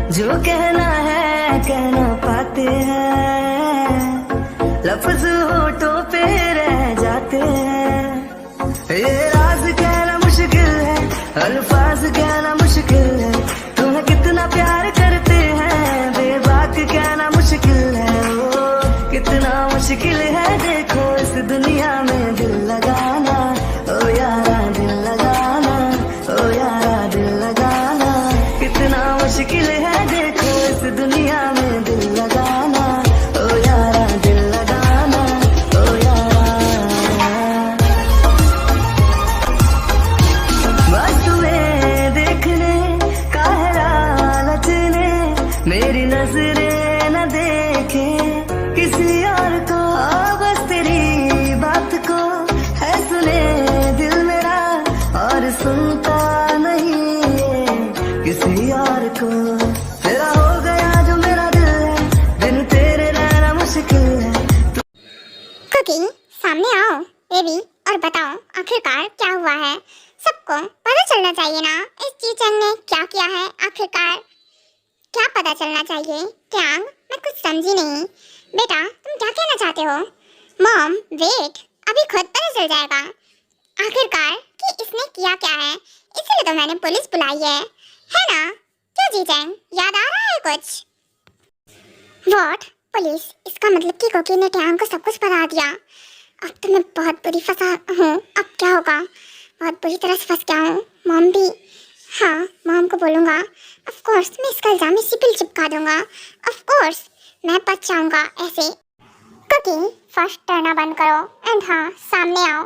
जो कहना है कह ना पाते हैं, लफ्ज होठों पे रह जाते हैं। ये राज कहना मुश्किल है, अल्फाज कहना मुश्किल है, तुम्हें कितना प्यार करते हैं बेबाक कहना मुश्किल है। ओ कितना मुश्किल है देखो इस दुनिया में दिल लगाना, ओ यारा दिल लगाना, ओ यारा दिल लगाना। कितना मुश्किल है देखो इस दुनिया में दिल लगाना, ओ यारा दिल लगाना, ओ यारा। बस तुम्हें देखने का है लालच ने, मेरी नजरें न देखे किसी और को। बस तेरी बात को है सुने दिल मेरा, और सुनता नहीं है किसी और को। तेरा हो गया जो मेरा दिल है, बिन तेरे रहना मुश्किल है। कुकी सामने आओ बेबी और बताओ आखिरकार क्या हुआ है। सबको पता चलना चाहिए ना इस चीचन ने क्या किया है। आखिरकार क्या पता चलना चाहिए। क्या मैं कुछ समझी नहीं। बेटा तुम क्या कहना चाहते हो? मॉम वेट, अभी खुद पता चल जाएगा आखिरकार कि इसने किया क्या है। इसलिए तो मैंने पुलिस बुलाई है ना? क्यों जीचन, याद आ रहा है कुछ? What police? इसका मतलब कि कोकी ने टैंग को सब कुछ बता दिया। अब तो मैं बहुत बुरी फंसा हूँ। अब क्या होगा? बहुत बुरी तरह से फंस गया हूँ। मॉम भी, हाँ मॉम को बोलूँगा। ऑफ कोर्स मैं इसका इल्जाम इसी पे चिपका दूंगा। ऑफ कोर्स मैं बच जाऊँगा ऐसे। कुकी फर्स्ट डरना बंद करो एंड हाँ सामने आओ,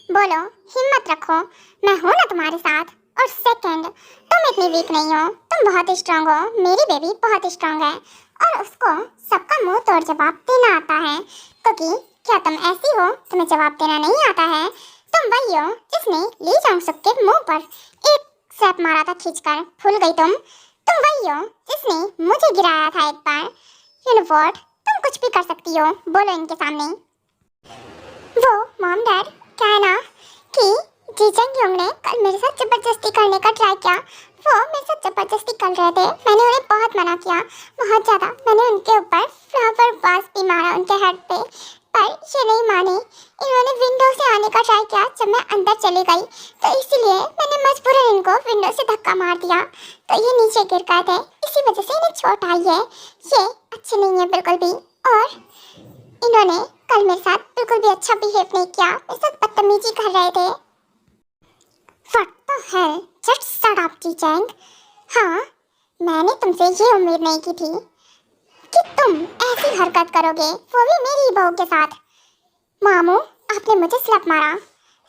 बोलो हिम्मत रखो, मैं हूँ ना तुम्हारे साथ। और सेकंड तुम इतनी वीक नहीं हो, तुम बहुत स्ट्रांग हो। मेरी बेबी बहुत स्ट्रांग है और उसको सबका मुंह तोड़ जवाब देना आता है। क्योंकि क्या तुम ऐसी हो तुम्हें जवाब देना नहीं आता है? तुम वही हो जिसने ली जांग सुक के मुंह पर एक स्लैप मारा था खींचकर, भूल गई तुम वही हो जिसने मुझे गिराया था एक बार। यू नो व्हाट, तुम कुछ भी कर सकती हो, बोलो इनके सामने। वो मॉम डैड क्या है ना कि जीचन योंग ने कल मेरे साथ जबरदस्ती करने का ट्राई किया। वो मेरे साथ जबरदस्ती कर रहे थे, मैंने उन्हें बहुत मना किया, बहुत ज़्यादा। मैंने उनके ऊपर फ्लावर वास भी मारा उनके हेड पे, पर ये नहीं माने। इन्होंने विंडो से आने का ट्राई किया जब मैं अंदर चली गई, तो इसीलिए मैंने मजबूरन इनको विंडो से धक्का मार दिया, तो ये नीचे गिर गए थे। इसी वजह से इन्हें चोट आई है। ये अच्छे नहीं है बिल्कुल भी, और इन्होंने कल मेरे साथ बिल्कुल भी अच्छा बिहेव नहीं किया, मेरे साथ बदतमीजी कर रहे थे। What the hell? Just shut up, जीचेंग। हाँ, मैंने तुमसे ये उम्मीद नहीं की थी कि तुम ऐसी हरकत करोगे, वो भी मेरी बहू के साथ। मामू, आपने मुझे स्लैप मारा।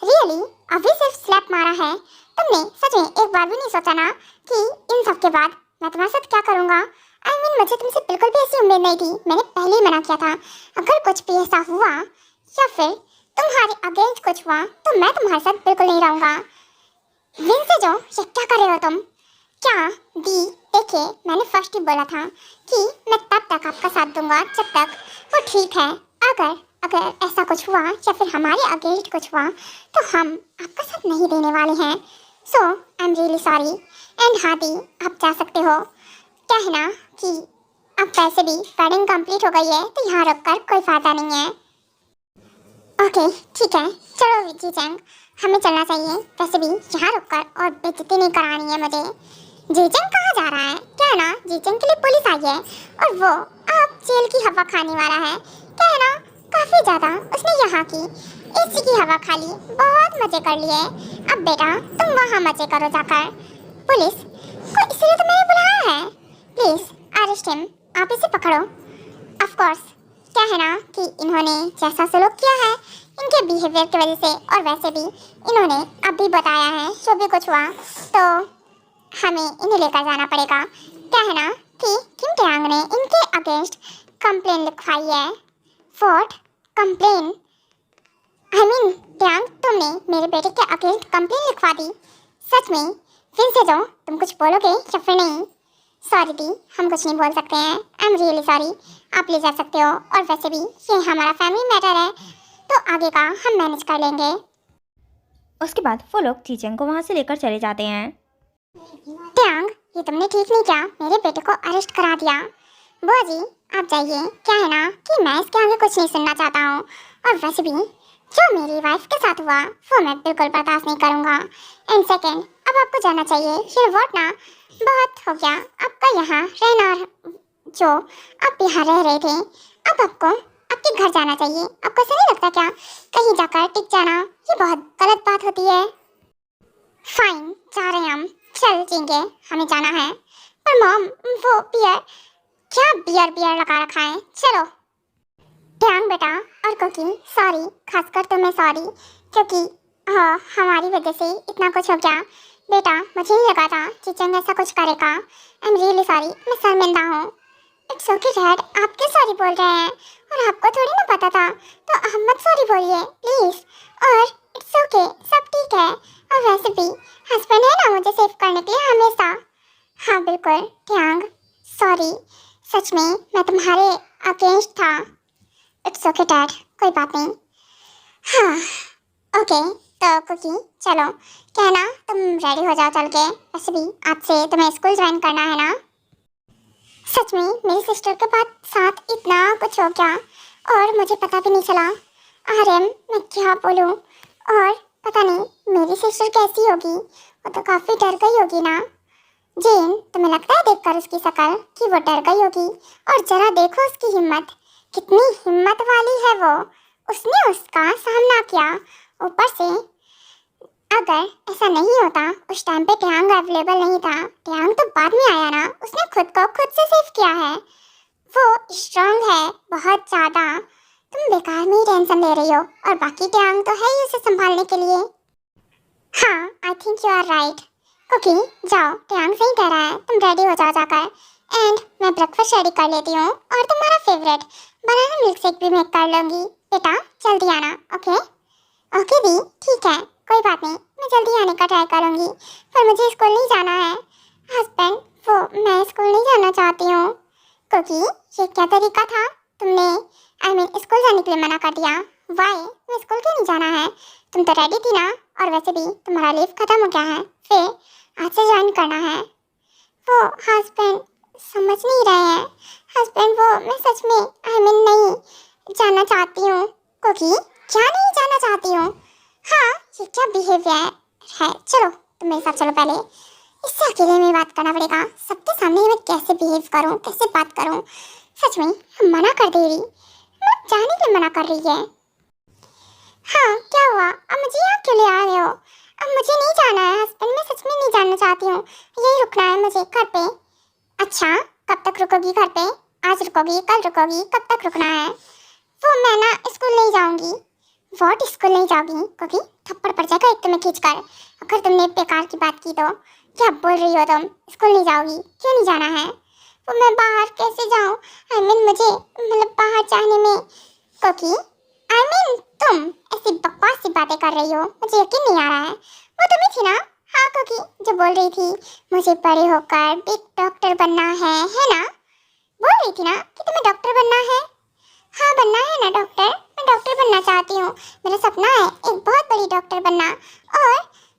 रियली? अभी सिर्फ स्लैप मारा है? तुमने सच में एक बार भी नहीं सोचा ना कि इन सब के बाद मैं तुम्हारे साथ क्या करूँगा? I mean, मुझे तुमसे बिल्कुल भी ऐसी उम्मीद नहीं थी। मैंने पहले ही मना किया था, अगर कुछ भी ऐसा हुआ या फिर तुम्हारे अगेंस्ट कुछ हुआ तो मैं तुम्हारे साथ बिल्कुल नहीं रहूँगा। विंसे जो, ये क्या कर रहे हो तुम? क्या दी, देखिए मैंने फर्स्ट ही बोला था कि मैं तब तक आपका साथ दूंगा जब तक वो ठीक है। अगर ऐसा कुछ हुआ या फिर हमारे अगेंस्ट कुछ हुआ तो हम आपका साथ नहीं देने वाले हैं। So I am really sorry. And हाँ दी, आप जा सकते हो। क्या है ना कि अब वैसे भी वेडिंग कंप्लीट हो गई है, तो यहाँ रुक कर कोई फायदा नहीं है। ओके ठीक है, चलो जीचेंग हमें चलना चाहिए। वैसे भी यहाँ रुककर और बेइज्जती नहीं करानी है मुझे। जीचेंग कहाँ जा रहा है? क्या है ना, जीचेंग के लिए पुलिस आई है और वो अब जेल की हवा खाने वाला है। क्या है ना, काफ़ी ज़्यादा उसने यहाँ की एसी की हवा खा ली, बहुत मज़े कर लिए। अब बेटा तुम वहाँ मज़े करो जाकर। पुलिस को इसलिए तो मैंने बुलाया है। प्लीज़ अरेस्ट हिम, आप इसे पकड़ो। ऑफ कोर्स क्या है ना कि इन्होंने जैसा सलूक किया है इनके बिहेवियर की वजह से, और वैसे भी इन्होंने अभी बताया है जो भी कुछ हुआ, तो हमें इन्हें लेकर जाना पड़ेगा। क्या है ना कि किम टैंग ने इनके अगेंस्ट कंप्लेन लिखवाई है। What complain? I mean Tang, तुमने मेरे बेटे के अगेंस्ट कंप्लेन लिखवा दी? सच में? फिर से जो तुम कुछ बोलोगे या फिर नहीं? सॉरी दी, हम कुछ नहीं बोल सकते हैं। आई एम रियली सॉरी, आप ले जा सकते हो। और वैसे भी ये हमारा फैमिली मैटर है, तो आगे का हम मैनेज कर लेंगे। उसके बाद वो लोग जीचेंग को वहाँ से लेकर चले जाते हैं। टैंग ये तुमने ठीक नहीं किया, मेरे बेटे को अरेस्ट करा दिया। बुआ जी आप जाइए, क्या है ना कि मैं इसके आगे कुछ नहीं सुनना चाहता हूँ, और वैसे भी जो मेरी वाइफ के साथ हुआ वो मैं बिल्कुल बर्दाश्त नहीं करूँगा। एंड सेकेंड, अब आपको जाना चाहिए। ये वोट ना बहुत हो गया आपका यहाँ रहना, जो आप यहाँ रह रहे थे, अब आपको आपके घर जाना चाहिए। आपको ऐसा नहीं लगता क्या कहीं जाकर टिक जाना ये बहुत गलत बात होती है? फाइन, जा रहे हैं हम, चल चेंगे, हमें जाना है। पर मॉम वो बियर, क्या बियर बियर लगा रखा है, चलो। ध्यान बेटा और कुकी सॉरी, खासकर तुम्हें सॉरी, क्योंकि हमारी वजह से इतना कुछ हो गया। बेटा मुझे नहीं लगा था चिचंग ऐसा कुछ करेगा। आई एम रियली सॉरी, मैं शर्मिंदा हूँ। इट्स ओके डैड, आप क्यों सॉरी बोल रहे हैं? और आपको थोड़ी ना पता था, तो आप मत सॉरी बोलिए प्लीज़। और इट्स ओके, सब ठीक है। और वैसे भी हस्बैंड है ना मुझे सेव करने के लिए हमेशा। हाँ बिल्कुल ध्यान, सॉरी, सच में मैं तुम्हारे अगेंस्ट था। इट्स ओके डैड, कोई बात नहीं। हाँ ओके, तो कुकी चलो, क्या है ना तुम रेडी हो जाओ चल के। वैसे भी आज से तुम्हें स्कूल ज्वाइन करना है ना। सच में मेरी सिस्टर के बाद साथ इतना कुछ हो गया और मुझे पता भी नहीं चला। आर्यन मैं क्या बोलूँ, और पता नहीं मेरी सिस्टर कैसी होगी, वो तो काफ़ी डर गई होगी ना। जेन तुम्हें लगता है देखकर उसकी शक्ल कि वो डर गई होगी? और जरा देखो उसकी हिम्मत, कितनी हिम्मत वाली है वो, उसने उसका सामना किया। ऊपर से अगर ऐसा नहीं होता, उस टाइम पे ट्यांग अवेलेबल नहीं था, ट्यांग तो बाद में आया ना, उसने खुद को खुद से सेव किया है। वो स्ट्रांग है बहुत ज़्यादा, तुम बेकार में ही टेंशन ले रही हो, और बाकी ट्यांग तो है ही उसे संभालने के लिए। हाँ I think you are right. कुकी जाओ, ट्यांग सही कह रहा है, तुम रेडी हो जाओ जाकर। एंड मैं ब्रेकफास्ट रेडी कर लेती हूँ, और तुम्हारा फेवरेट बनाना मिल्क शेक भी मेक कर लूँगी। बेटा जल्दी आना, ओके? ओके दी, ठीक है, कोई बात नहीं, मैं जल्दी आने का ट्राई करूँगी। पर मुझे स्कूल नहीं जाना है हस्बैंड, वो मैं स्कूल नहीं जाना चाहती हूँ। क्योंकि ये क्या तरीका था, तुमने स्कूल जाने के लिए मना कर दिया। वाई, मैं स्कूल क्यों नहीं जाना है? तुम तो रेडी थी ना, और वैसे भी तुम्हारा लीव खत्म हो गया है, फिर आज से ज्वाइन करना है। वो हस्बैंड समझ नहीं रहे हैं। हस्बैंड वो मैं सच में नहीं जाना चाहती हूँ। क्योंकि क्या नहीं जाना चाहती हूँ? हाँ ये क्या बिहेवियर है? चलो तुम मेरे साथ चलो, पहले इससे अकेले में बात करना पड़ेगा। सबके सामने मैं कैसे बिहेव करूँ, कैसे बात करूँ? सच में हम मना कर दे रही, मैं जाने के लिए मना कर रही है। हाँ क्या हुआ, अब मुझे यहाँ क्यों ले आ रहे हो? अब मुझे नहीं जाना है हस्बैंड, मैं सच में नहीं जाना चाहती हूँ, यही रुकना है मुझे घर पे। अच्छा कब तक रुकोगी घर पे? आज रुकोगी, कल रुकोगी, कब तक रुकना है? वो मैं ना स्कूल नहीं जाऊँगी। वॉट स्कूल नहीं जाओगी? क्योंकि थप्पड़ पड़ जाएगा एक तुम्हें खींच कर, अगर तुमने बेकार की बात की तो। क्या बोल रही हो तुम? स्कूल नहीं जाओगी? क्यों नहीं जाना है? वो मैं बाहर कैसे जाऊँ? मुझे मतलब बाहर जाने में, क्योंकि तुम ऐसी बकवास सी बातें कर रही हो, मुझे यकीन नहीं आ रहा है। वो तुम्हें थी ना, हाँ क्योंकि जो बोल रही थी मुझे बड़े होकर बिग डॉक्टर बनना है ना? बोल रही थी ना कि तुम्हें डॉक्टर बनना है। हाँ बनना है ना डॉक्टर, मैं डॉक्टर बनना चाहती हूँ, मेरा सपना है एक बहुत बड़ी डॉक्टर बनना और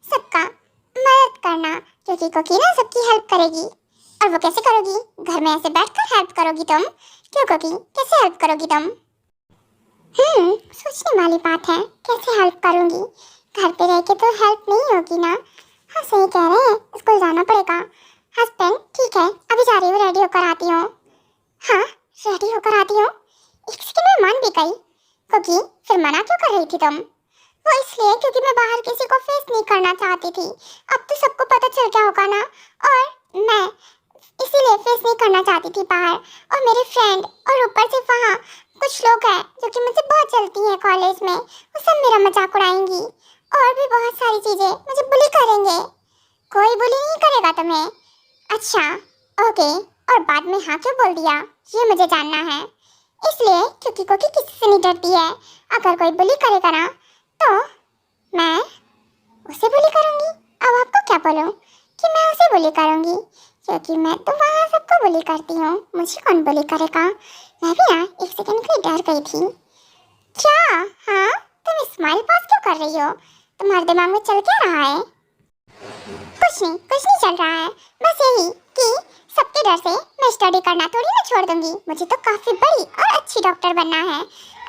सबका मदद करना, क्योंकि कोकी ना सबकी हेल्प करेगी। और वो कैसे करोगी? घर में ऐसे बैठकर हेल्प करोगी तुम? क्यों कोकी, कैसे हेल्प करोगी तुम? सोचने वाली बात है, कैसे हेल्प करूँगी? घर पे रह के तो हेल्प नहीं होगी ना। हाँ सही कह रहे हैं, स्कूल जाना पड़ेगा। हस्बैंड ठीक है, अभी जा रही हूँ, रेडी होकर आती हूँ। हाँ रेडी होकर आती हूँ, एक सेकंड में मान भी गई। क्योंकि फिर मना क्यों कर रही थी तुम? वो इसलिए क्योंकि मैं बाहर किसी को फेस नहीं करना चाहती थी। अब तो सबको पता चल गया होगा ना, और मैं इसीलिए फेस नहीं करना चाहती थी बाहर। और मेरे फ्रेंड, और ऊपर से वहाँ कुछ लोग हैं जो कि मुझसे बहुत जलती हैं कॉलेज में, वो सब मेरा मजाक उड़ाएंगी, और भी बहुत सारी चीज़ें, मुझे बुली करेंगे। कोई बुली नहीं करेगा तुम्हें? अच्छा ओके, और बाद में हाँ क्यों बोल दिया, ये मुझे जानना है। इसलिए क्योंकि कोकी किसी से नहीं डरती है। अगर कोई बुली करेगा ना तो मैं उसे बुली करूँगी। अब आपको क्या बोलूँ कि मैं उसे बुली करूँगी, क्योंकि मैं तो वहाँ सबको बुली करती हूँ, मुझे कौन बुली करेगा? मैं भी ना एक सेकंड के लिए डर गई थी। क्या? हाँ तुम स्माइल पास क्यों कर रही हो? तुम्हारे दिमाग में चल क्या रहा है? कुछ कुछ नहीं चल रहा है। बस यही कि सबके डर से मैं स्टडी करना थोड़ी ना छोड़ दूंगी। मुझे तो काफी बड़ी और अच्छी डॉक्टर बनना है।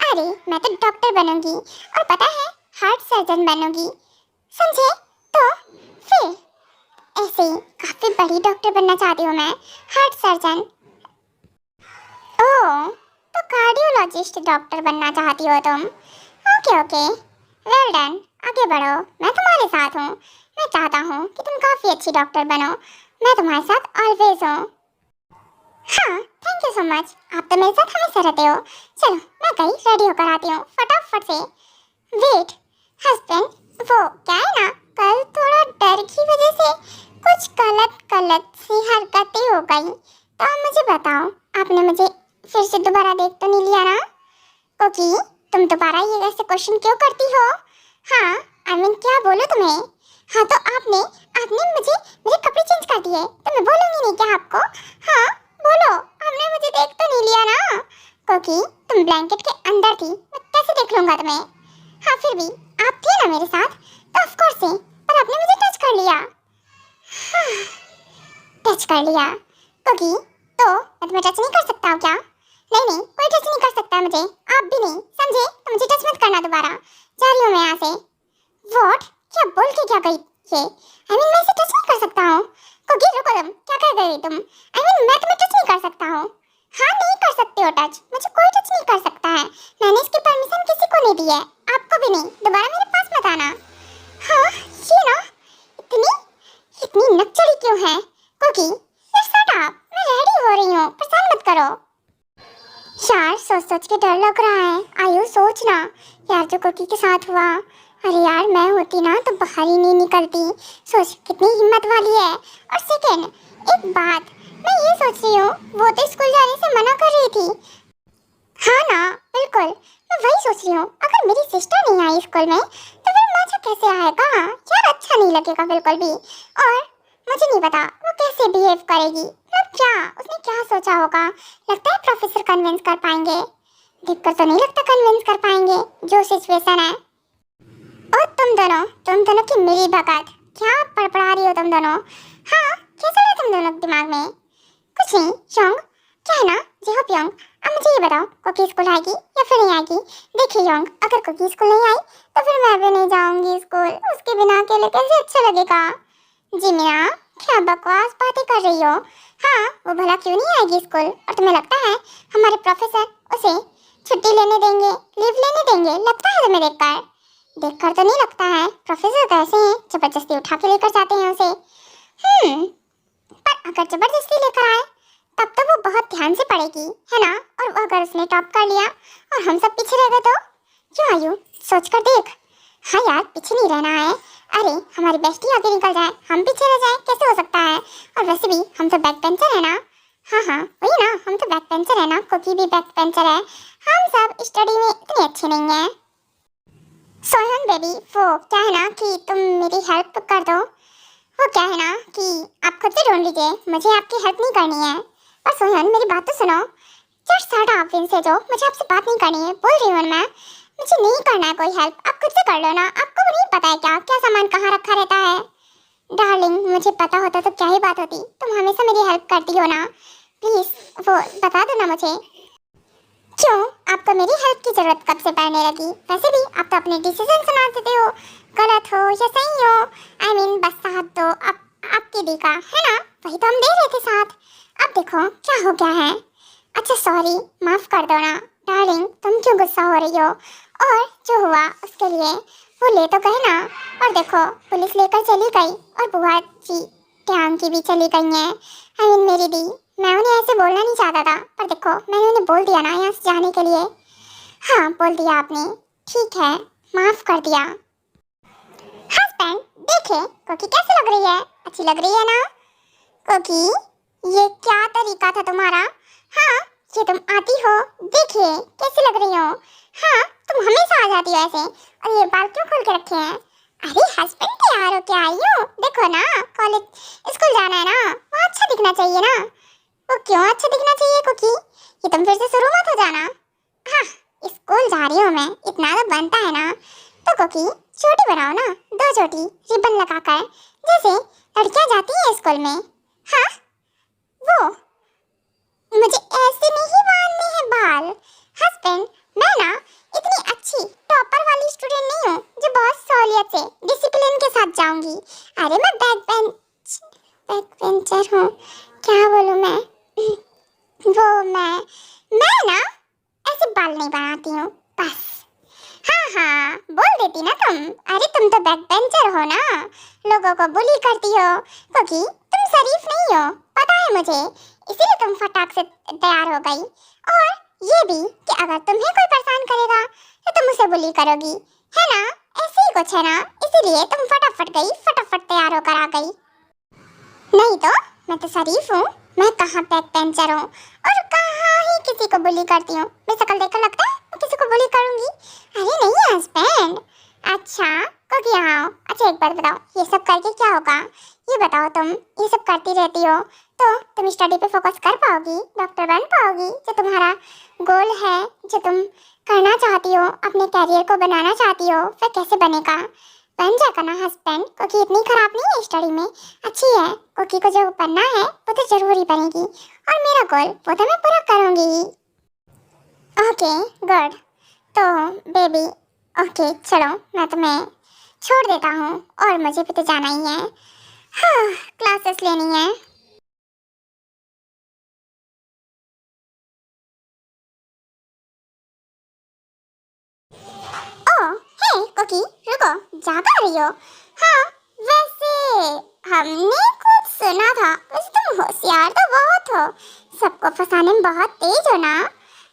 अरे मैं तो डॉक्टर बनूंगी और पता है हार्ट सर्जन बनूंगी, समझे? तो फिर ऐसे ही काफी बड़ी डॉक्टर बनना चाहती हूँ मैं, हार्ट सर्जन। ओह, तो कार्डियोलॉजिस्ट डॉक्टर बनना चाहती हो तुम? ओके ओके, वेल डन, आगे बढ़ो, मैं तुम्हारे साथ हूँ। मैं चाहता हूँ कि तुम काफी अच्छी डॉक्टर बनो। मैं तुम्हारे साथ ऑलवेज हूँ। हाँ, थैंक यू सो मच, आप तो मेरे साथ हमेशा रहते हो। चलो मैं कहीं रेडी होकर आती हूँ फटाफट से। वेट हस्बैंड, वो क्या है ना, कल थोड़ा डर की वजह से कुछ गलत सी हरकतें हो गई। तो आप मुझे बताओ, आपने मुझे फिर से दोबारा देख तो नहीं लिया ना? क्योंकि तुम दोबारा ये ऐसे क्वेश्चन क्यों करती हो? हाँ, आई मीन क्या बोलो तुम्हें? हाँ तो आपने आपने मुझे मेरे कपड़े चेंज कर दिए तो मैं बोलूंगी नहीं क्या आपको? हाँ बोलो, आपने मुझे देख तो नहीं लिया ना? क्योंकि तुम ब्लैंकेट के अंदर थी, मैं कैसे देख लूंगा तुम्हें? हाँ फिर भी आप थे ना मेरे साथ, तो ऑफ कोर्स से, पर आपने मुझे टच कर लिया। हाँ, टच कर लिया क्योंकि तो मैं तुम्हें टच नहीं कर सकता हूँ क्या? नहीं, कोई टच नहीं कर सकता मुझे, आप भी नहीं, समझे? तो मुझे टच मत करना दोबारा, जा रही हूँ मैं यहाँ से। व्हाट, क्या बोल के क्या गई ये? आई मीन मैं इसे टच नहीं कर सकता हूँ। क्योंकि रुको तुम, क्या कर गई तुम? आई मीन मैं तुम्हें टच नहीं कर सकता हूँ। हाँ नहीं कर सकते हो टच, मुझे कोई टच नहीं कर सकता है। मैंने इसकी परमिशन किसी को नहीं दी है, आपको भी नहीं। दोबारा मेरे पास मत आना। हाँ ये ना, इतनी नकचड़ी क्यों है? क्योंकि मैं रेडी हो रही हूँ, परेशान मत करो। यार सोच के डर लग रहा है। आयु सोचना यार, जो कुकी के साथ हुआ, अरे यार मैं होती ना तो बाहर ही नहीं निकलती। सोच कितनी हिम्मत वाली है। और सेकंड एक बात मैं ये सोच रही हूँ, वो तो स्कूल जाने से मना कर रही थी। हाँ ना बिल्कुल, मैं वही सोच रही हूँ, अगर मेरी सिस्टर नहीं आई स्कूल में तो फिर मजा कैसे आएगा यार? अच्छा नहीं लगेगा बिल्कुल भी। और मुझे नहीं पता वो कैसे बिहेव करेगी, मतलब क्या उसने क्या सोचा होगा। लगता है प्रोफेसर कन्विंस कर पाएंगे? देखकर तो नहीं लगता कन्विंस कर पाएंगे जो सिचुएशन है। और तुम दोनों की मेरी भगत, क्या पड़पड़ा रही हो तुम दोनों? हाँ कैसा है तुम दोनों के दिमाग में? कुछ नहीं योंग, क्या है ना जी योंग, अब मुझे ये बताओ कुकी स्कूल आएगी या फिर नहीं आएगी? देखिए योंग, अगर कुकी स्कूल नहीं आई तो फिर मैं भी नहीं जाऊंगी स्कूल, उसके बिना अकेले कैसे अच्छा लगेगा? जी मीना, क्या बकवास बातें कर रही हो? हाँ वो भला क्यों नहीं आएगी स्कूल? और तुम्हें लगता है हमारे प्रोफेसर उसे छुट्टी लेने देंगे, लीव लेने देंगे? लगता है तुम्हें देखकर तो नहीं लगता है। प्रोफेसर कैसे हैं, जबरदस्ती उठा के लेकर जाते हैं उसे। पर अगर जबरदस्ती लेकर आए तब तो वो बहुत ध्यान से पढ़ेगी, है ना? और वो अगर उसने टॉप कर लिया और हम सब पीछे रह गए तो? क्यों आयु, सोच कर देख। हाँ यार पीछे नहीं रहना है। अरे हमारी बेस्टी आगे निकल जाए, हम पीछे रह जाए, कैसे हो सकता है? और वैसे भी हम तो बैक बेंचर है ना। हाँ वही ना, हम तो बैक बेंचर है ना, कुकी भी बैक बेंचर है। हम सब स्टडी में इतने अच्छे नहीं हैं। सोहन बेबी, वो क्या है ना कि तुम मेरी हेल्प कर दो। वो क्या है ना कि आप खुद से ढूंढ लीजिए, मुझे आपकी हेल्प नहीं करनी है। और सोहन मेरी बात तो सुनो, जस्ट हट आप इनसे, जो मुझे आपसे बात नहीं करनी है, बोल रही हूँ मैं। मुझे नहीं करना है कोई हेल्प, आप खुद से कर लो ना। आपको भी नहीं पता है क्या क्या सामान कहाँ रखा रहता है? डार्लिंग मुझे पता होता तो क्या ही बात होती, तुम हमेशा मेरी हेल्प करती हो ना। प्लीज वो बता दो ना मुझे। क्यों आपको मेरी हेल्प की जरूरत कब से पड़ने लगी? वैसे भी आप तो अपने डिसीजन सुना देते हो, गलत हो या सही हो। आई मीन बस साथ दो, आपकी दी का है ना, वही तो हम दे रहे थे साथ। अब देखो क्या हो गया है। अच्छा सॉरी, माफ कर दो ना डार्लिंग, तुम क्यों गुस्सा हो रही हो? और जो हुआ उसके लिए वो ले तो गए ना। और देखो पुलिस लेकर चली गई और बुआ जी ट्यांग की भी चली गई हैं। आई मीन मेरी दी, मैं उन्हें ऐसे बोलना नहीं चाहता था, पर देखो मैंने उन्हें बोल दिया ना यहाँ से जाने के लिए। हाँ बोल दिया आपने, ठीक है माफ कर दिया। हस्बैंड देखे कुकी कैसे लग रही है? अच्छी लग रही है ना? कुकी ये क्या तरीका था तुम्हारा? हाँ ये तुम आती हो, देखिए कैसी लग रही हो। हाँ तुम हमेशा आ जाती हो ऐसे, और ये बाल क्यों खोल के रखे हैं? अरे हस्बैंड तैयार हो क्या आई हो? देखो ना कॉलेज स्कूल जाना है ना, वहाँ अच्छा दिखना चाहिए ना। वो क्यों अच्छा दिखना चाहिए कुकी? ये तुम फिर से शुरू मत हो जाना। हाँ स्कूल जा रही हूँ मैं, इतना तो बनता है ना। तो कुकी चोटी बनाओ ना, 2 चोटी रिबन लगाकर, जैसे लड़कियां जाती हैं स्कूल में? हाँ, वो मुझे ऐसे नहीं बांधने हैं बाल। हस्बैंड, मैं ना इतनी अच्छी टॉपर वाली स्टूडेंट नहीं हूँ जो बहुत सहूलियत से डिसिप्लिन के साथ जाऊंगी। अरे मैं बैक बेंचर हूँ। क्या बोलूँ मैं? वो मैं ना ऐसे बाल नहीं बनाती हूँ बस। हाँ हाँ, बोल देती ना तुम। अरे तुम तो बैक बेंचर हो ना, लोगों को बुली करती हो क्योंकि तुम शरीफ नहीं हो, पता है मुझे, इसीलिए तुम फटाक से तैयार हो गई। और ये भी कि अगर तुम्हें कोई परेशान करेगा तो तुम उसे बुली करोगी, है ना? ऐसे ही कुछ है ना, इसीलिए तुम फटाफट गई, फटाफट तैयार होकर आ गई। नहीं तो मैं तो शरीफ हूँ, मैं कहाँ बैक बेंचर हूँ और कहाँ ही किसी को बुली करती हूँ। मैं शक्ल देखकर लगता है मैं किसी को बुली करूँगी? अरे नहीं हस्बैंड। अच्छा कब यहाँ आओ? अच्छा एक बात बताओ, ये सब करके क्या होगा? ये बताओ, तुम ये सब करती रहती हो तो तुम स्टडी पे फोकस कर पाओगी, डॉक्टर बन पाओगी, जो तुम्हारा गोल है, जो तुम करना चाहती हो, अपने कैरियर को बनाना चाहती हो, फिर कैसे बनेगा? बन जाएगा ना हस्बैंड, क्योंकि इतनी खराब नहीं है स्टडी में, अच्छी है। क्योंकि को जो बनना है वो तो जरूर ही बनेगी और मेरा गोल वो तो मैं पूरा करूँगी। Okay good. तो बेबी, ओके चलो मैं तुम्हें छोड़ देता हूँ और मुझे भी तो जाना ही है। हाँ, क्लासेस लेनी है। ओ हे कुकी, रुको, जा कर रही हो? हाँ, वैसे हमने कुछ सुना था, वैसे तुम होशियार तो बहुत हो, सबको फंसाने में बहुत तेज हो ना?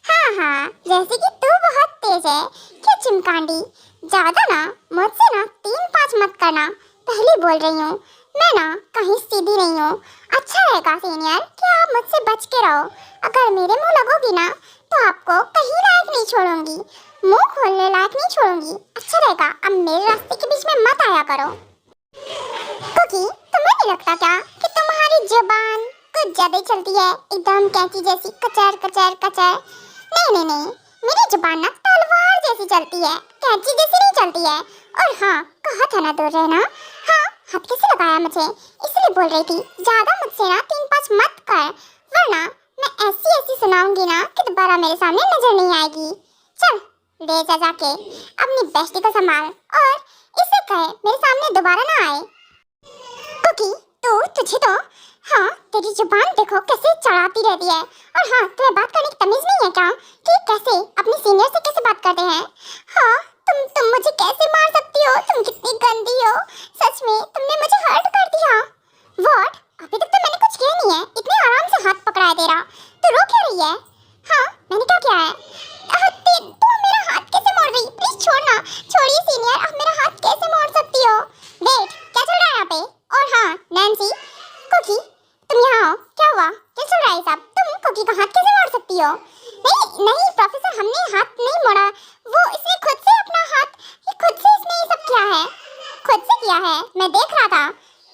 हाँ हाँ, जैसे कि तू बहुत तेज है। क्या चिमकांडी, ज्यादा ना मुझसे ना 3-5 मत करना, पहले बोल रही हूँ। मैं ना कहीं सीधी नहीं हूँ। अच्छा रहेगा सीनियर कि आप मुझसे बच के रहो। अगर मेरे मुंह लगोगी ना तो आपको कहीं लायक नहीं छोड़ूंगी, मुंह खोलने लायक नहीं छोड़ूंगी। अच्छा रहेगा अब मेरे रास्ते के बीच में मत आया करो। क्योंकि तुम्हें नहीं लगता क्या कि तुम्हारी जुबान कुछ ज्यादा चलती है, एकदम कैंची जैसी, कचर कचर कचर? नहीं नहीं नहीं, मेरी जुबान ना तलवार जैसी चलती है, कैंची जैसी नहीं चलती है। और हाँ, कहा था ना दूर रहना। हाँ, हाथ कैसे लगाया मुझे, इसलिए बोल रही थी ज्यादा मुझसे ना 3-5 मत कर, वरना मैं ऐसी ऐसी सुनाऊंगी ना कि दोबारा मेरे सामने नजर नहीं आएगी। चल ले जा जाके अपनी बेस्टी को संभाल और इसे कहे मेरे सामने दोबारा ना आए। क्योंकि तुझे तो, हाँ, तेरी जुबान देखो कैसे चढ़ाती रहती है। और हाँ, तुम्हें बात करने की तमीज नहीं है क्या कि कैसे अपने सीनियर से कैसे बात करते हैं? हाँ, तुम मुझे कैसे मार सकती हो? तुम कितनी गंदी हो, सच में तुमने मुझे हर्ट कर दिया। व्हाट? अभी तक तो मैंने कुछ किया नहीं है, इतने आराम से हाथ पकड़ाया तेरा, तो रो क्यों रही है? हाँ, मैंने क्या किया है? तुम मेरा हाथ कैसे मोड़ रही? प्लीज छोड़ना, छोड़िए सीनियर, आप मेरा हाथ कैसे मोड़ सकती हो? वेट, क्या चल रहा है यहाँ पे? और हाँ नैंसी, कुकी, तुम यहाँ आओ। क्या हुआ? क्या चल रहा है सब? तुम कुकी का हाथ कैसे मोड़ सकती हो? नहीं नहीं प्रोफेसर, हमने हाथ नहीं मोड़ा, वो इसने खुद से अपना हाथ, ये खुद से इसने ये सब किया है, खुद से किया है। मैं देख रहा था,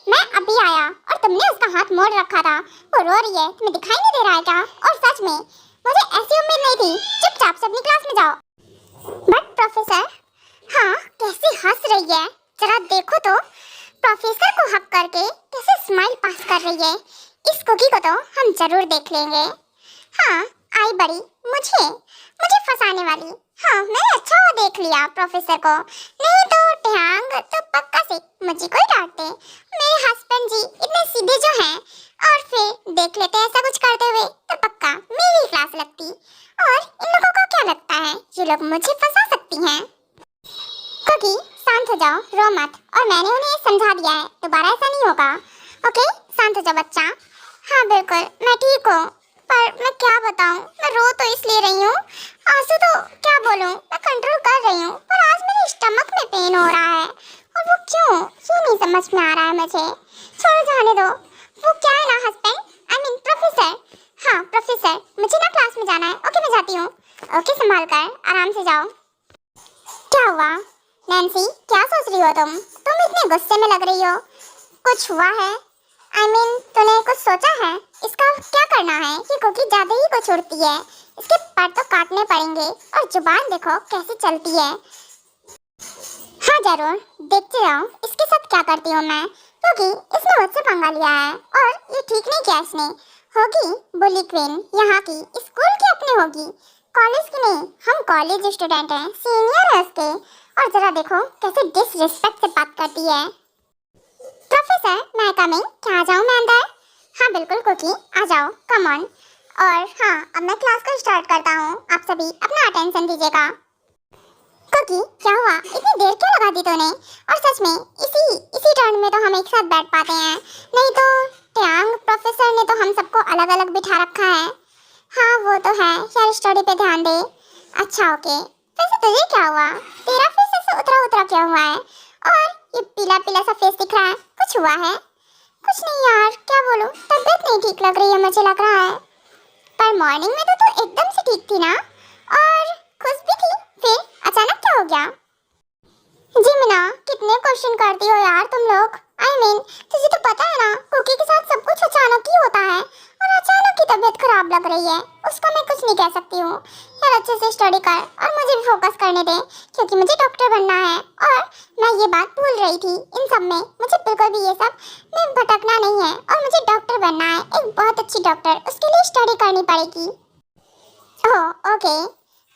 मैं अभी आया और तुमने उसका हाथ मोड़ रखा था। वो रो रही है, तुम्हें दिखाई नहीं दे रहा है क्या? और सच में मुझे ऐसी उम्मीद नहीं थी। चुपचाप से अपनी क्लास में जाओ। बट प्रोफेसर, हाँ, कैसे हंस रही है, जरा देखो तो, प्रोफेसर को हक करके कैसे स्माइल पास कर रही है। इस कुकी को तो हम जरूर देख लेंगे। हाँ, आई बड़ी मुझे फंसाने वाली। हाँ, मैंने अच्छा वो देख लिया प्रोफेसर को, नहीं तो ढ्यांग तो पक्का से मुझे कोई डांटते। मेरे हस्बैंड जी इतने सीधे जो हैं, और फिर देख लेते ऐसा कुछ करते हुए तो पक्का मेरी क्लास लगती। और इन लोगों को क्या लगता है ये लोग मुझे फंसा सकती हैं? क्योंकि शांत हो जाओ, रो मत, और मैंने उन्हें समझा दिया है, दोबारा ऐसा नहीं होगा। ओके, शांत हो जाओ बच्चा। हाँ बिल्कुल, मैं ठीक हूँ, पर मैं क्या बताऊँ, मैं रो तो इसलिए रही हूँ, आंसू तो क्या बोलूँ, मैं कंट्रोल कर रही हूँ, पर आज मेरे स्टमक में पेन हो रहा है। और वो क्यों, ये नहीं समझ में आ रहा है मुझे। छोड़ो, जाने दो। वो क्या है ना हस्बैंड, आई मीन प्रोफेसर। हाँ प्रोफेसर, मुझे ना क्लास में जाना है। ओके मैं जाती हूँ। ओके, संभाल कर, आराम से जाओ। क्या हुआ नैंसी, क्या सोच रही हो तुम इतने गुस्से में लग रही हो? कुछ हुआ है? आई मीन तूने कुछ सोचा है? इसका क्या करना है? ये कुकी ज्यादा ही कुछ उड़ती है, इसके पर तो काटने पड़ेंगे। और जुबान देखो कैसे चलती है। हाँ हाँ जरूर, देखते रहो इसके साथ क्या करती हूँ मैं, क्योंकि इसने मुझसे पंगा लिया है और ये ठीक नहीं किया इसने। होगी बुली क्वीन यहाँ की, स्कूल की अपनी होगी, कॉलेज की नहीं। हम कॉलेज स्टूडेंट हैं, सीनियर है उसके। और जरा देखो कैसे डिसरिस्पेक्ट से बात करती है। प्रोफेसर मैं कमिंग, क्या आ जाऊँ मैं अंदर? हाँ बिल्कुल कुकी, आ जाओ, कम ऑन। और हाँ, अब मैं क्लास को स्टार्ट करता हूँ, आप सभी अपना अटेंशन दीजिएगा। कुकी क्या हुआ, इतनी देर क्यों लगा दी तूने? और सच में इसी टर्न में तो हम एक साथ बैठ पाते हैं, नहीं तो ट्यांग प्रोफेसर ने तो हम सबको अलग अलग बिठा रखा है। हाँ वो तो है, यार स्टडी पे ध्यान दे। अच्छा ओके, वैसे तुझे क्या हुआ? तेरा फेस ऐसे उतरा उतरा क्या हुआ है? और ये पीला पीला सा फेस दिख रहा है, कुछ हुआ है? कुछ नहीं यार, क्या बोलूं, तबीयत नहीं ठीक लग रही है मुझे लग रहा है। पर मॉर्निंग में तो तू एकदम से ठीक थी ना, और खुश भी थी, फिर अचानक क्या हो गया? जी मीना, कितने क्वेश्चन करती हो यार तुम लोग। तुझे तो पता है ना, कुकी के साथ सब कुछ अचानक ही होता है, और अचानक की तबीयत खराब लग रही है, उसका मैं कुछ नहीं कह सकती हूँ। यार अच्छे से स्टडी कर और मुझे भी फोकस करने दे, क्योंकि मुझे डॉक्टर बनना है। और मैं ये बात भूल रही थी, इन सब में मुझे बिल्कुल भी ये सब में भटकना नहीं है, और मुझे डॉक्टर बनना है, एक बहुत अच्छी डॉक्टर, उसके लिए स्टडी करनी पड़ेगी। ओह ओके,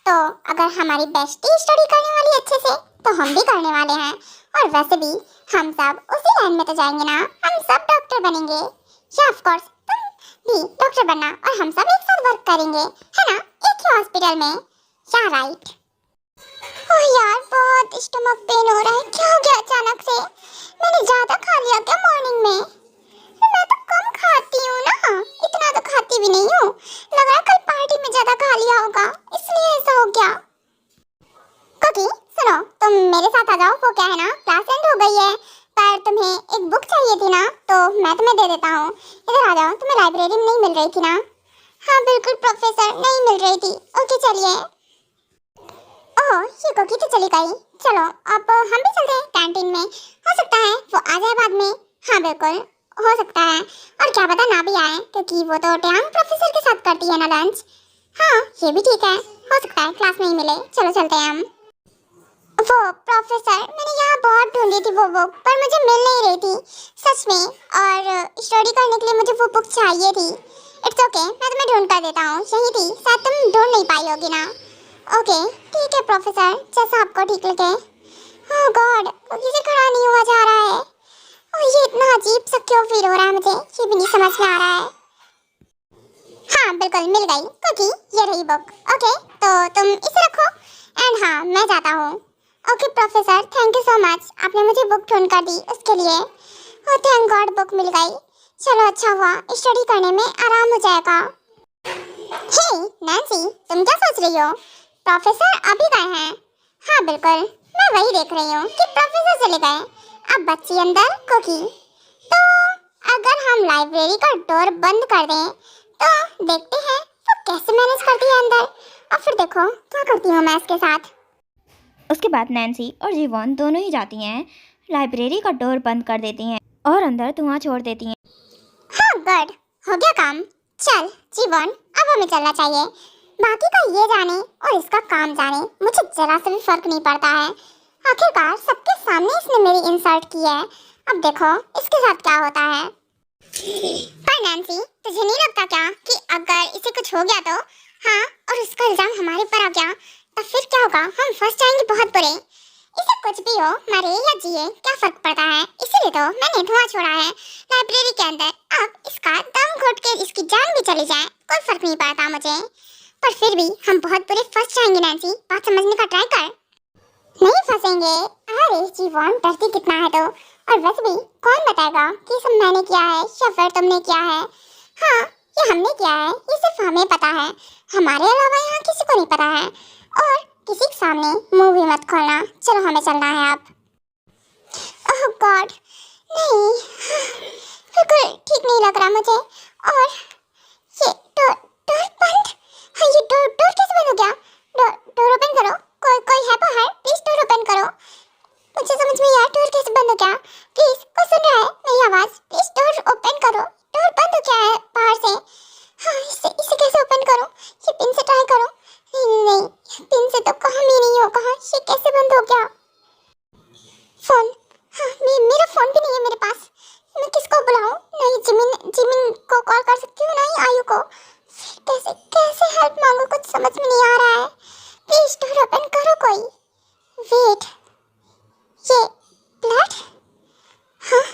तो अगर हमारी बेस्टी स्टडी करने वाली अच्छे से, तो हम भी करने वाले हैं। और वैसे भी हम सब उसी लाइन में तो जाएंगे ना, हम सब डॉक्टर बनेंगे। या ऑफ कोर्स तुम भी डॉक्टर बनना, और हम सब एक साथ वर्क करेंगे, है ना, एक ही हॉस्पिटल में। या राइट। ओह यार बहुत स्टमक पेन हो रहा है, क्या हो गया अचानक से? मैंने ज्यादा खा लिया क्या मॉर्निंग में? मैं तो कम खाती हूँ ना, इतना तो खाती भी नहीं हूँ। लग रहा है कल पार्टी में ज्यादा खा लिया होगा, इसलिए ऐसा हो गया। कुकी सुनो, तुम मेरे साथ आ जाओ, वो क्या है ना, क्लास एंड हो गई है, पर तुम्हें एक बुक चाहिए थी ना, तो मैं तुम्हें दे देता हूँ। इधर आ जाओ, तुम्हें लाइब्रेरी में नहीं मिल रही थी ना? हाँ बिल्कुल प्रोफेसर, नहीं मिल रही थी। ओके चलिए। ओह ये कुकी तो चली गई, चलो अब हम भी चलते हैं कैंटीन में, हो सकता है वो आ जाए बाद में। हाँ बिल्कुल हो सकता है, और क्या पता ना भी आए, क्योंकि वो तो ट्यांग प्रोफेसर के साथ करती है ना लंच। हाँ ये भी ठीक है, हो सकता है क्लास में ही मिले, चलो चलते हैं हम। वो प्रोफेसर, मैंने यहाँ बहुत ढूंढी थी वो बुक, पर मुझे मिल नहीं रही थी सच में, और स्टडी करने के लिए मुझे वो बुक चाहिए थी। इट्स ओके, मैं तुम्हें ढूंढ कर देता हूँ, यही थी, शायद तुम ढूंढ नहीं पाई होगी ना। ओके ठीक है प्रोफेसर, जैसा आपको ठीक लगे। ओह गॉड, कुकी से खड़ा नहीं हुआ जा रहा है, और ये इतना अजीब सा क्यों फील हो रहा है मुझे, ये भी नहीं समझ में आ रहा है। हाँ बिल्कुल मिल गई कुकी, ये रही बुक। ओके तो तुम इसे रखो, एंड हाँ मैं जाता हूँ। Okay professor, thank you so much, आपने मुझे बुक ढूंढ कर दी उसके लिए। ओह थैंक गॉड बुक मिल गई, चलो अच्छा हुआ, स्टडी करने में आराम हो जाएगा। हे नैंसी, तुम क्या सोच रही हो? प्रोफेसर अभी गए हैं। हाँ बिल्कुल, मैं वही देख रही हूँ कि प्रोफेसर चले गए, अब बच्ची अंदर कुकी। तो अगर हम लाइब्रेरी का डोर बंद कर दें, तो देखते हैं वो कैसे मैनेज करती है अंदर, और फिर देखो क्या करती हूँ मैं इसके साथ। उसके बाद नैन्सी और जीवॉन दोनों ही जाती हैं, लाइब्रेरी का डोर बंद कर देती हैं और अंदर धुआं छोड़ देती हैं। हाँ गुड, हो गया काम। चल जीवन, अब हमें चलना चाहिए, बाकी का ये जाने और इसका काम जाने, मुझे जरा से भी फर्क नहीं पड़ता है। आखिरकार सबके सामने इसने मेरी इंसल्ट की है, अब देखो इसके साथ क्या होता है। पर नैंसी, तुझे नहीं लगता क्या कि अगर इसे कुछ हो गया तो, हाँ, और उसका इल्जाम हमारे पर आ गया, तब फिर क्या होगा, हम फंस जाएंगे बहुत बुरे। इसे कुछ भी हो, मरे या जिए, क्या फर्क पड़ता है, इसीलिए तो मैंने धुआं छोड़ा है लाइब्रेरी के अंदर। अब इसका दम घुट के इसकी जान भी चली जाए, कोई फर्क नहीं पड़ता मुझे, पर फिर भी हम बहुत बुरे फंस जाएंगे। नैंसी बात समझने का ट्राई कर। नहीं फंसेंगे, अरे जीवन डरती कितना है तो, और वैसे भी कौन बताएगा कि सब मैंने किया है या फिर तुमने किया है। हाँ ये हमने किया है, ये सिर्फ हमें पता है, हमारे अलावा यहाँ किसी को नहीं पता है, और किसी के सामने मुंह भी मत खोलना। चलो हमें चलना है अब। ओह गॉड, नहीं बिल्कुल ठीक नहीं लग रहा मुझे, और ये डोर बंद, हाँ ये डोर कैसे बंद हो गया? डोर ओपन करो, कोई है बाहर, प्लीज डोर ओपन करो। मुझे समझ में यार डोर कैसे बंद हो गया, प्लीज कोई सुन रहा है मेरी आवाज, प्लीज डोर ओपन करो, डोर बंद हो गया है बाहर से। हाँ इसे कैसे ओपन करूं, ये पिन से ट्राई करो। नहीं पिन से तो काम ही नहीं होगा, ये कैसे बंद हो गया? फोन, हाँ मेरा फोन भी नहीं है मेरे पास। मैं किसको बुलाऊं? नहीं जिमिन को कॉल कर सकती हूँ, नहीं आयु को। कैसे कैसे हेल्प मांगू, कुछ समझ में नहीं आ रहा है। प्लीज डोर ओपन करो कोई। वेट, ये ब्लड, हाँ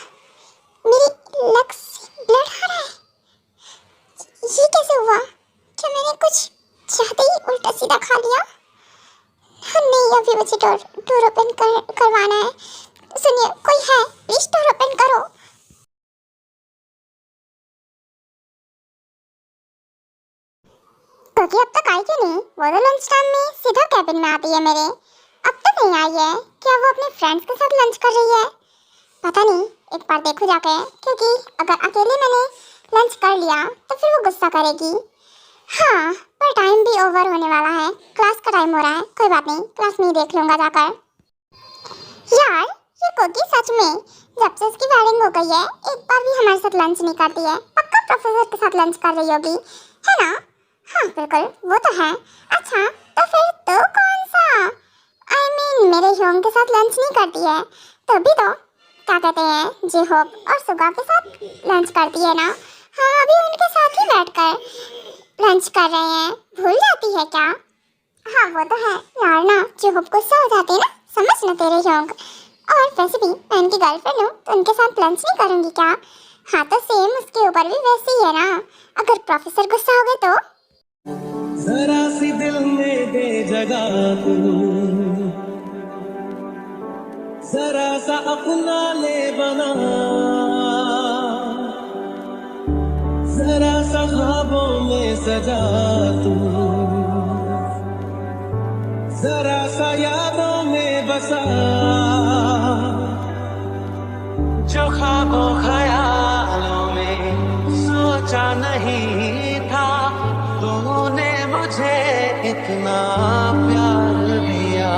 मेरी लेग से ब्लड आ रहा है। ये कैसे हुआ? क्या मैंने कुछ ज्यादा ही उल्टा सीधा खा लिया? हाँ नहीं, अभी मुझे डोर ओपन करवाना है। सुनिए, कोई है? प्लीज डोर ओपन करो। क्योंकि अब तक आई क्यों नहीं? वो तो लंच टाइम में सीधा कैबिन में आती है मेरे, अब तक नहीं आई है। क्या वो अपने फ्रेंड्स के साथ लंच कर रही है? पता नहीं, एक बार देखो जाके, क्योंकि अगर अकेले मैंने लंच कर लिया तो फिर वो गुस्सा करेगी। हाँ, पर टाइम भी ओवर होने वाला है, क्लास का टाइम हो रहा है। कोई बात नहीं, क्लास में ही देख लूंगा जाकर। यार, ये कोकी सच में जब से इसकी वेडिंग हो गई है एक बार भी हमारे साथ लंच नहीं करती है। पक्का प्रोफेसर के साथ लंच कर रही होगी, है ना? हाँ बिल्कुल, वो तो है। अच्छा, तो फिर तो कौन सा मेरे ह्योंग के साथ लंच नहीं करती है, तभी तो क्या कहते हैं जिहोप और सुगा के साथ लंच करती है ना। हम अभी उनके साथ ही बैठकर लंच कर रहे हैं, भूल जाती है क्या? हाँ वो तो है यार ना, जिहोप गुस्सा हो जाती है ना, समझ ना तेरे ह्योंग। और वैसे भी मैं उनकी गर्लफ्रेंड हूँ तो उनके साथ लंच नहीं करूँगी क्या? हाँ तो सेम उसके ऊपर भी वैसे ही है ना, अगर प्रोफेसर गुस्सा हो गए तो। जरा सी दिल में दे जगह तू, जरा सा अपना ले बना, जरा सा ख्वाबों में सजा तू, जरा सा यादों में बसा, जो ख्वाबों ख्यालों में सोचा नहीं था, तूने मुझे इतना प्यार दिया।